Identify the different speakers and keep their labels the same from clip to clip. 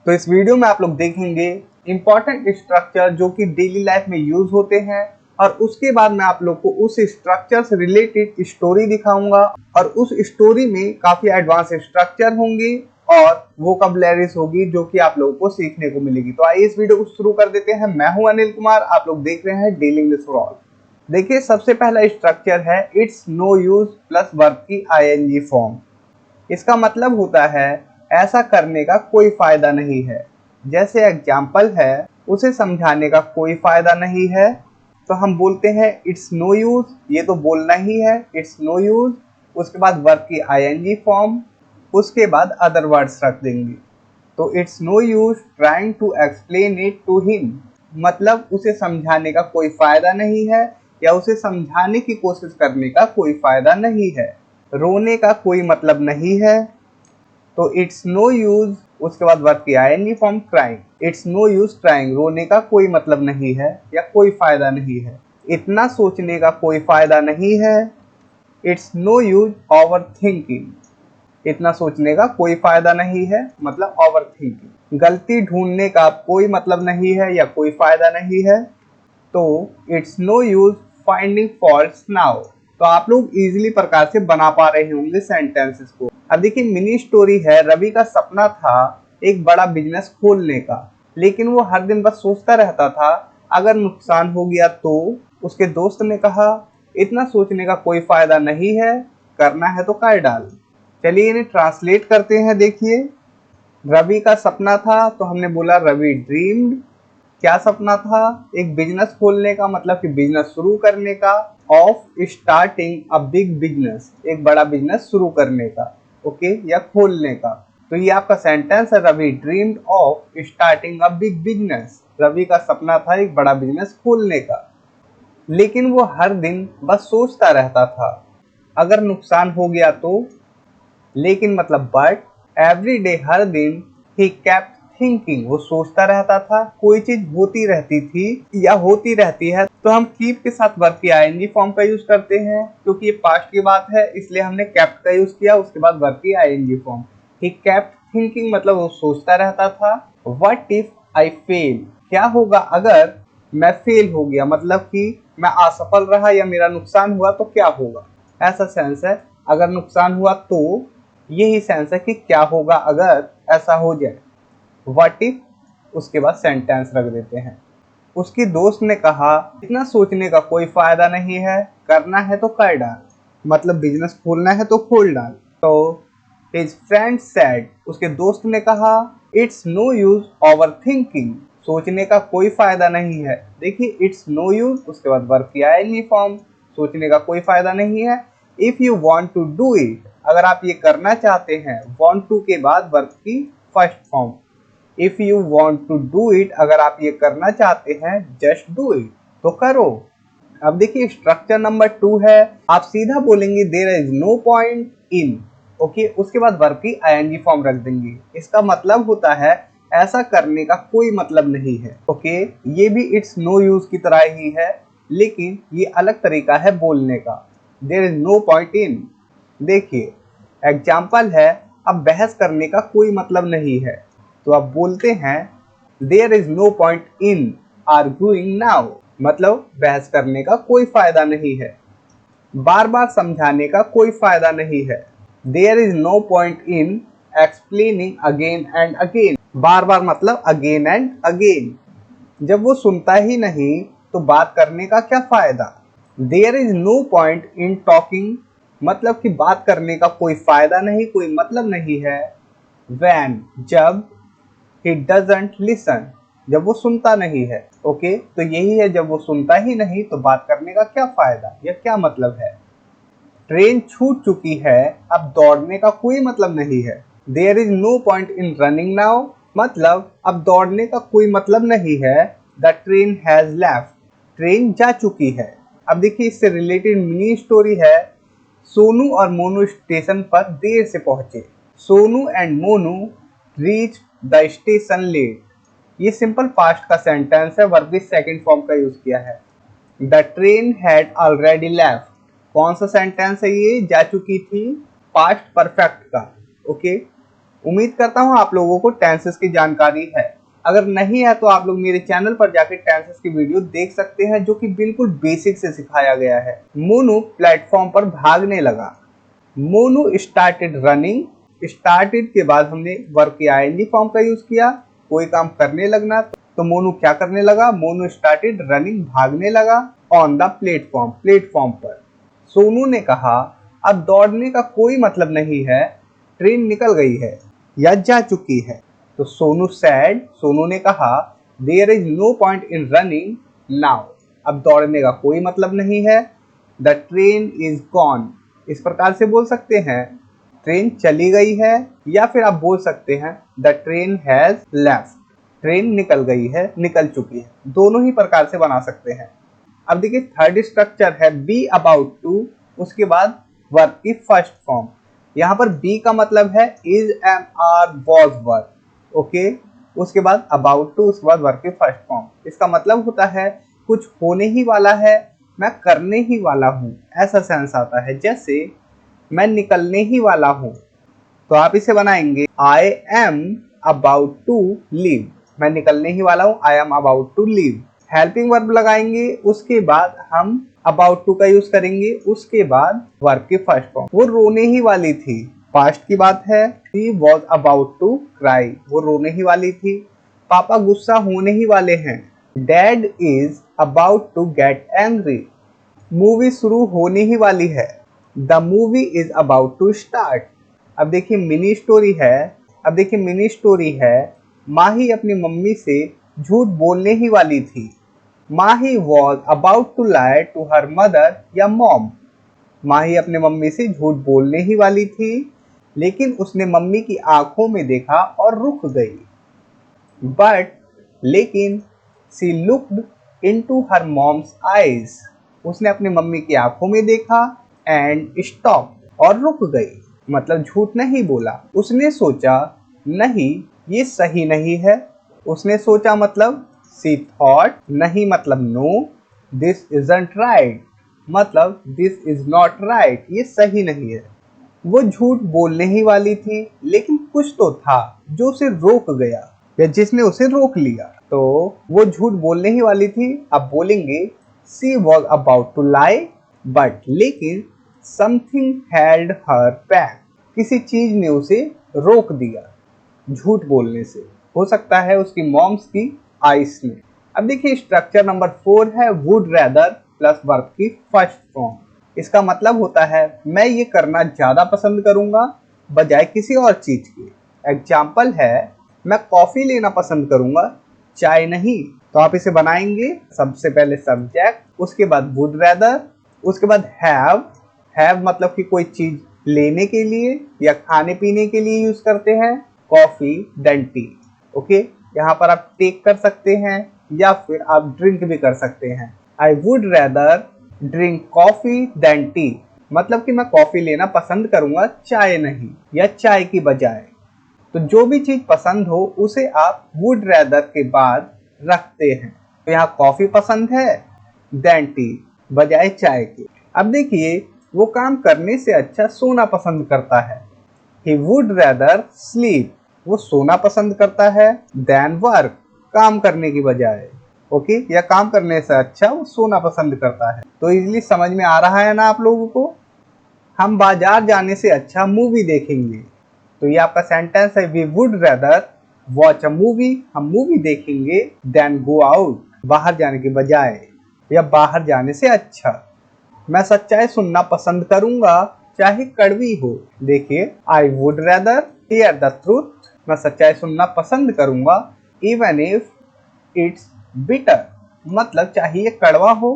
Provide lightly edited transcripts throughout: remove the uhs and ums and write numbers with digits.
Speaker 1: तो इस वीडियो में आप लोग देखेंगे इंपॉर्टेंट स्ट्रक्चर जो कि डेली लाइफ में यूज होते हैं, और उसके बाद मैं आप लोग को उस स्ट्रक्चर से रिलेटेड स्टोरी दिखाऊंगा। और उस स्टोरी में काफी एडवांस स्ट्रक्चर होंगे और वोकैबुलरीज होगी जो कि आप लोगों को सीखने को मिलेगी। तो आइए इस वीडियो को शुरू कर देते हैं। मैं हूं अनिल कुमार, आप लोग देख रहे हैं डेली इंग्लिश फॉर ऑल। देखिए, सबसे पहला स्ट्रक्चर है it's no use plus verb की आईएनजी फॉर्म। इसका मतलब होता है ऐसा करने का कोई फायदा नहीं है। जैसे एग्जाम्पल है, उसे समझाने का कोई फायदा नहीं है, तो हम बोलते हैं इट्स नो यूज। ये तो बोलना ही है, इट्स नो यूज। उसके बाद वर्ब की आईएनजी फॉर्म, उसके बाद अदर वर्ड्स रख देंगे। तो it's no use trying to explain it to him, मतलब उसे समझाने का कोई फायदा नहीं है या उसे समझाने की कोशिश करने का कोई फायदा नहीं है। रोने का कोई मतलब नहीं है, तो इट्स नो यूज, उसके बाद वर्ब की ING form crying. It's no use crying, रोने का कोई मतलब नहीं है या कोई फायदा नहीं है। इतना सोचने का कोई फायदा नहीं है, it's no use overthinking. इतना सोचने का कोई फायदा नहीं है, मतलब ओवर थिंकिंग। गलती ढूंढने का कोई मतलब नहीं है या कोई फायदा नहीं है, तो it's no use finding faults now. तो आप लोग इजीली प्रकार से बना पा रहे होंगे सेंटेंसेस को। अब देखिए, मिनी स्टोरी है। रवि का सपना था एक बड़ा बिजनेस खोलने का, लेकिन वो हर दिन बस सोचता रहता था अगर नुकसान हो गया तो। उसके दोस्त ने कहा इतना सोचने का कोई फायदा नहीं है, करना है तो कर डाल। चलिए इन्हें ट्रांसलेट करते हैं। देखिए, रवि का सपना था, तो हमने बोला रवि ड्रीम्ड। क्या सपना था? एक बिजनेस खोलने का, मतलब कि बिजनेस शुरू करने का। Of starting a big business, एक बड़ा बिजनेस शुरू करने का, ओके, या खोलने का। तो ये आपका सेंटेंस है, Ravi dreamed of starting a big business. Ravi का सपना था एक बड़ा बिजनेस खोलने का, लेकिन वो हर दिन बस सोचता रहता था अगर नुकसान हो गया तो। लेकिन मतलब बट, एवरी डे, हर दिन, ही केप्ट थिंकिंग, वो सोचता रहता था। कोई चीज होती रहती थी या होती रहती है, तो हम कीप के साथ वर्ब की आईएनजी फॉर्म का यूज करते हैं, क्योंकि ये पास्ट की बात है इसलिए हमने केप्ट का यूज किया। उसके बाद वर्ब की ING form. He kept thinking, मतलब वो सोचता रहता था। व्हाट इफ आई फेल, क्या होगा अगर मैं फेल हो गया, मतलब कि मैं असफल रहा या मेरा नुकसान हुआ तो क्या होगा, ऐसा सेंस है। अगर नुकसान हुआ तो, यही सेंस है कि क्या होगा अगर ऐसा हो जाए। व्हाट इफ, उसके बाद सेंटेंस रख देते हैं। उसकी दोस्त ने कहा इतना सोचने का कोई फायदा नहीं है, करना है तो कर डाल, मतलब बिजनेस खोलना है तो खोल डाल। तो हिज फ्रेंड सेड, उसके दोस्त ने कहा it's no use overthinking, सोचने का कोई फायदा नहीं है। देखिए, इट्स नो यूज, उसके बाद वर्ब की आईएनजी फॉर्म, सोचने का कोई फायदा नहीं है। If you want to do it, अगर आप ये करना चाहते हैं, वांट टू के बाद वर्ब की first form. If you want to do it, अगर आप ये करना चाहते हैं, जस्ट डू इट, तो करो। अब देखिए, स्ट्रक्चर नंबर 2 है। आप सीधा बोलेंगे there is no point in, okay, उसके बाद वर्ब की आईएनजी फॉर्म रख देंगे। इसका मतलब होता है ऐसा करने का कोई मतलब नहीं है, ओके। ये भी इट्स नो यूज की तरह ही है, लेकिन ये अलग तरीका है बोलने का। There is no point in. देखिए, एग्जाम्पल है, अब बहस करने का कोई मतलब नहीं है, तो आप बोलते हैं there is no point in arguing now, मतलब बहस करने का कोई फायदा नहीं है। बार बार समझाने का कोई फायदा नहीं है। There is no point in explaining again and again, बार बार मतलब अगेन एंड अगेन। जब वो सुनता ही नहीं तो बात करने का क्या फायदा। There is no point in talking, मतलब कि बात करने का कोई फायदा नहीं, कोई मतलब नहीं है। वैन, जब, ही डजंट लिसन, जब वो सुनता नहीं है, ओके। तो यही है, जब वो सुनता ही नहीं तो बात करने का क्या फायदा या क्या मतलब है। ट्रेन छूट चुकी है, अब दौड़ने का कोई मतलब नहीं है। There is no point in running now, मतलब अब दौड़ने का कोई मतलब नहीं है। The train has left, train जा चुकी है। अब देखिए, इससे रिलेटेड मिनी स्टोरी है। सोनू और मोनू स्टेशन पर देर से पहुंचे। Sonu and Monu reach the station late. ये सिंपल पास्ट का सेंटेंस है, वर्ब की सेकंड फॉर्म का यूज किया है। The train had already left, कौन सा सेंटेंस है ये, जा चुकी थी, पास्ट परफेक्ट का, ओके। उम्मीद करता हूँ आप लोगों को टेंसेस की जानकारी है। अगर नहीं है तो आप लोग मेरे चैनल पर जाकर टेंसेस की वीडियो देख सकते हैं जो कि बिल्कुल बेसिक से सिखाया गया है। मोनू प्लेटफॉर्म पर भागने लगा। Monu started running. स्टार्टेड के बाद हमने वर्ब के आईएनजी फॉर्म का यूज किया, कोई काम करने लगना, तो मोनू क्या करने लगा? मोनू स्टार्टेड रनिंग, भागने लगा ऑन द प्लेटफॉर्म, प्लेटफॉर्म पर। सोनू ने कहा अब दौड़ने का कोई मतलब नहीं है, ट्रेन निकल गई है या जा चुकी है। तो सोनू सैड, सोनू ने कहा there is no point in running now, अब दौड़ने का कोई मतलब नहीं है। द ट्रेन इज गॉन, इस प्रकार से बोल सकते हैं ट्रेन चली गई है, या फिर आप बोल सकते हैं the train has left, train निकल गई है, निकल चुकी है। दोनों ही प्रकार से बना सकते हैं। अब देखिए थर्ड स्ट्रक्चर है बी अबाउट टू, उसके बाद वर्ब की फर्स्ट फॉर्म। यहाँ पर बी का मतलब है is, am, are, was verb, okay. उसके बाद अबाउट टू, उसके बाद वर्ब की फर्स्ट फॉर्म। इसका मतलब होता है कुछ होने ही वाला है, मैं करने ही वाला हूँ, ऐसा सेंस आता है। जैसे मैं निकलने ही वाला हूँ, तो आप इसे बनाएंगे I am about to leave, मैं निकलने ही वाला हूँ, I am about to leave. Helping verb लगाएंगे, उसके बाद हम अबाउट टू का यूज करेंगे, उसके बाद वर्ब की फर्स्ट फॉर्म। वो रोने ही वाली थी, पास्ट की बात है। She was about to cry, वो रोने ही वाली थी। पापा गुस्सा होने ही वाले हैं। Dad is about to get angry, movie शुरू होने ही वाली है। The movie is about to start. अब देखिए मिनी स्टोरी है, अब देखिए मिनी स्टोरी है, माही अपनी मम्मी से झूठ बोलने ही वाली थी। Mahi was about to lie to her mother या मॉम, माही अपने मम्मी से झूठ बोलने ही वाली थी, लेकिन उसने मम्मी की आंखों में देखा और रुक गई। बट, लेकिन, she looked into her mom's eyes, उसने अपनी मम्मी की आंखों में देखा एंड स्टॉप, और रुक गई, मतलब झूठ नहीं बोला। उसने सोचा नहीं ये सही नहीं है, उसने सोचा मतलब सी थॉट, नहीं मतलब नो, दिस इजंट राइट मतलब दिस इज नॉट राइट, ये सही नहीं है। वो झूठ बोलने ही वाली थी, लेकिन कुछ तो था जो उसे रोक गया या जिसने उसे रोक लिया। तो वो झूठ बोलने ही वाली थी, अब बोलेंगे she was about to lie but, लेकिन समथिंग हेल्ड हर बैक, किसी चीज ने उसे रोक दिया झूठ बोलने से, हो सकता है उसकी मॉम्स की आइस ने। अब देखिए स्ट्रक्चर नंबर 4 है वुड रैदर प्लस वर्ब की फर्स्ट फॉर्म। इसका मतलब होता है मैं ये करना ज्यादा पसंद करूंगा बजाय किसी और चीज के। एग्जाम्पल है मैं कॉफी लेना पसंद करूंगा, चाय नहीं। तो आप इसे बनाएंगे सबसे पहले सब्जेक्ट, उसके बाद वुड रैदर, उसके बाद हैव मतलब कि कोई चीज लेने के लिए या खाने पीने के लिए यूज करते हैं, कॉफी देन टी, ओके। यहाँ पर आप टेक कर सकते हैं या फिर आप ड्रिंक भी कर सकते हैं। I would rather drink coffee than tea, मतलब कि मैं कॉफी लेना पसंद करूंगा चाय नहीं, या चाय की बजाय। तो जो भी चीज पसंद हो उसे आप वुड रैदर के बाद रखते हैं। तो यहाँ कॉफी पसंद है देन टी, बजाय चाय के। अब देखिए वो काम करने से अच्छा सोना पसंद करता है। He would rather sleep, वो सोना पसंद करता है than work, काम करने की बजाय, ओके, या काम करने से अच्छा वो सोना पसंद करता है। तो इजीली समझ में आ रहा है ना आप लोगों को? हम बाजार जाने से अच्छा मूवी देखेंगे। तो ये आपका सेंटेंस है we would rather watch a movie, हम मूवी देखेंगे देन गो आउट, बाहर जाने के बजाय या बाहर जाने से अच्छा। मैं सच्चाई सुनना पसंद करूंगा चाहे कड़वी हो। देखिए I would rather here the truth, मैं सच्चाई सुनना पसंद करूंगा इवन इफ इट्स बिटर, मतलब चाहे ये कड़वा हो,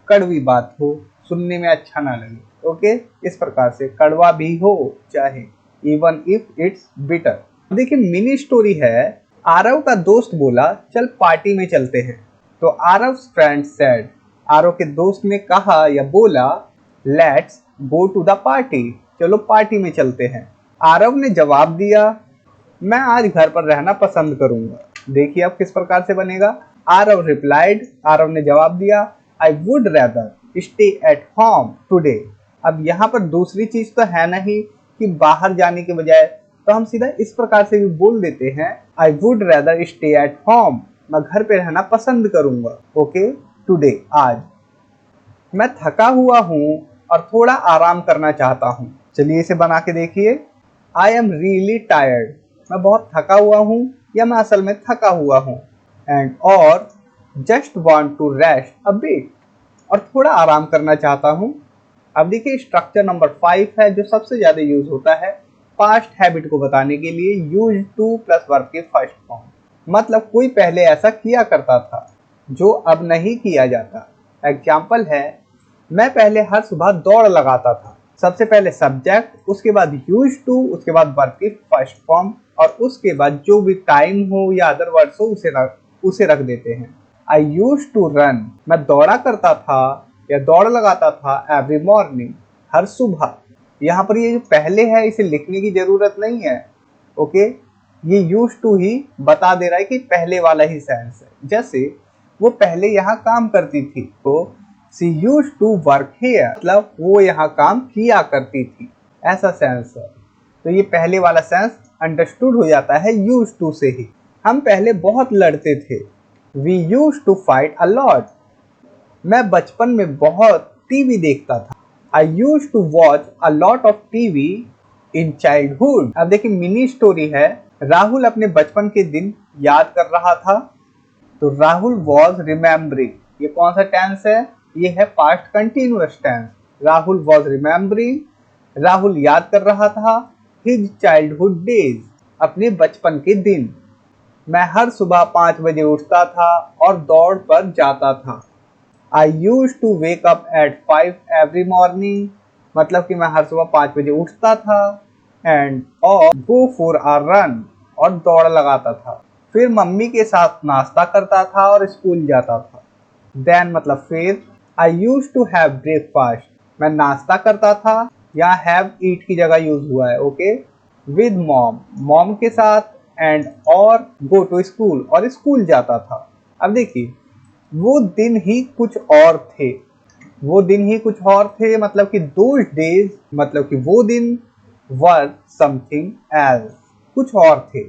Speaker 1: कड़वी बात हो, सुनने में अच्छा ना लगे, ओके। इस प्रकार से कड़वा भी हो चाहे, इवन इफ इट्स बिटर। देखिए मिनी स्टोरी है, आरव का दोस्त बोला चल पार्टी में चलते हैं। तो आरव फ्रेंड सेड, आरव के दोस्त ने कहा या बोला let's go to the party, चलो पार्टी में चलते हैं। आरव ने जवाब दिया मैं आज घर पर रहना पसंद करूंगा। देखिए अब किस प्रकार से बनेगा, आरव रिप्लाइड, आरव ने जवाब दिया I would rather stay at home today. अब यहाँ पर दूसरी चीज तो है नहीं कि बाहर जाने के बजाय तो हम सीधा इस प्रकार से भी बोल देते हैं, I would rather stay at home, मैं घर पे रहना पसंद करूंगा। ओके, टुडे, आज। मैं थका हुआ हूँ और थोड़ा आराम करना चाहता हूँ। चलिए इसे बना के देखिए। आई एम रियली टायर्ड, मैं बहुत थका हुआ हूँ या मैं असल में थका हुआ हूँ। एंड और just want to rest a bit, और थोड़ा आराम करना चाहता हूँ। अब देखिए स्ट्रक्चर नंबर 5 है जो सबसे ज्यादा यूज होता है पास्ट हैबिट को बताने के लिए, यूज टू प्लस वर्ब के फर्स्ट फॉर्म। मतलब कोई पहले ऐसा किया करता था जो अब नहीं किया जाता। एग्जाम्पल है, मैं पहले हर सुबह दौड़ लगाता था। सबसे पहले सब्जेक्ट, उसके बाद यूज टू, उसके बाद वर्ब की फर्स्ट फॉर्म, और उसके बाद जो भी टाइम हो या अदर वर्ड्स हो उसे रख देते हैं। आई यूज टू रन, मैं दौड़ा करता था या दौड़ लगाता था एवरी मॉर्निंग, हर सुबह। यहाँ पर ये जो पहले है इसे लिखने की जरूरत नहीं है। ओके, ये यूज टू ही बता दे रहा है कि पहले वाला ही सेंस है। जैसे वो पहले यहाँ काम करती थी, तो she used to work here, मतलब वो यहाँ काम किया करती थी, ऐसा सेंस है। तो ये पहले वाला सेंस अंडरस्टूड हो जाता है यूज टू से ही। हम पहले बहुत लड़ते थे, we use to fight a lot, मैं बचपन में बहुत टीवी देखता था। I use to watch a lot of TV in childhood. अब देखिए मिनी स्टोरी है, राहुल अपने बचपन के दिन याद कर रहा था। तो राहुल वॉज रिमेम्बरिंग, ये कौन सा टेंस है? ये है past continuous tense. Rahul was remembering, Rahul याद कर रहा था हिज चाइल्डहुड डेज, अपने बचपन के दिन। मैं हर सुबह 5 बजे उठता था और दौड़ पर जाता था। I use to wake up at 5 every morning, मतलब कि मैं हर सुबह 5 बजे उठता था। एंड और गो फॉर अ रन, और दौड़ लगाता था। फिर मम्मी के साथ नाश्ता करता था और स्कूल जाता था। देन मतलब फिर। आई यूज टू हैव ब्रेकफास्ट, मैं नाश्ता करता था, या हैव ईट की जगह यूज हुआ है। ओके, विद मॉम, मॉम के साथ। एंड और गो टू स्कूल, और स्कूल जाता था। अब देखिए वो दिन ही कुछ और थे, वो दिन ही कुछ और थे, मतलब कि दोज डेज, मतलब कि वो दिन वर समथिंग एल्स, कुछ और थे।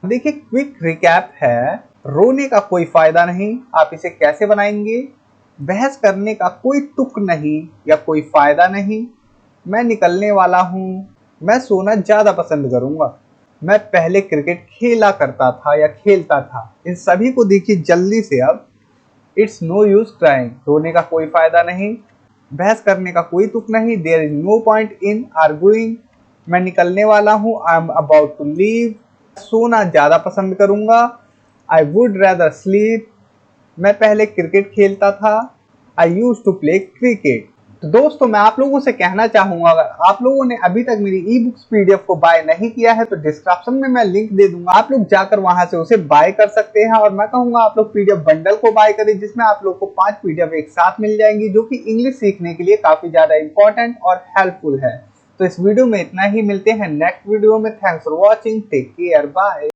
Speaker 1: देखिए क्विक रिकैप है, रोने का कोई फायदा नहीं, आप इसे कैसे बनाएंगे? बहस करने का कोई तुक नहीं या कोई फायदा नहीं, मैं निकलने वाला हूँ, मैं सोना ज्यादा पसंद करूंगा, मैं पहले क्रिकेट खेला करता था या खेलता था। इन सभी को देखिए जल्दी से अब। इट्स नो यूज क्राइंग, रोने का कोई फायदा नहीं, बहस करने का कोई तुक नहीं, there is no point in arguing, मैं निकलने वाला हूँ, I am about to leave, सोना ज्यादा पसंद करूंगा, आई वुड रेदर स्लीप, मैं पहले क्रिकेट खेलता था, I use to play cricket. तो दोस्तों मैं आप लोगों से कहना चाहूंगा, अगर आप लोगों ने अभी तक मेरी ई बुक्स पीडीएफ को बाय नहीं किया है तो डिस्क्रिप्शन में मैं लिंक दे दूंगा, आप लोग जाकर वहां से उसे बाय कर सकते हैं। और मैं कहूंगा आप लोग पीडीएफ बंडल को बाय करें, जिसमें आप लोग को 5 पीडीएफ एक साथ मिल जाएंगी, जो कि इंग्लिश सीखने के लिए काफी ज्यादा इंपॉर्टेंट और हेल्पफुल है। तो इस वीडियो में इतना ही, मिलते हैं नेक्स्ट वीडियो में। Thanks for watching, take care, bye.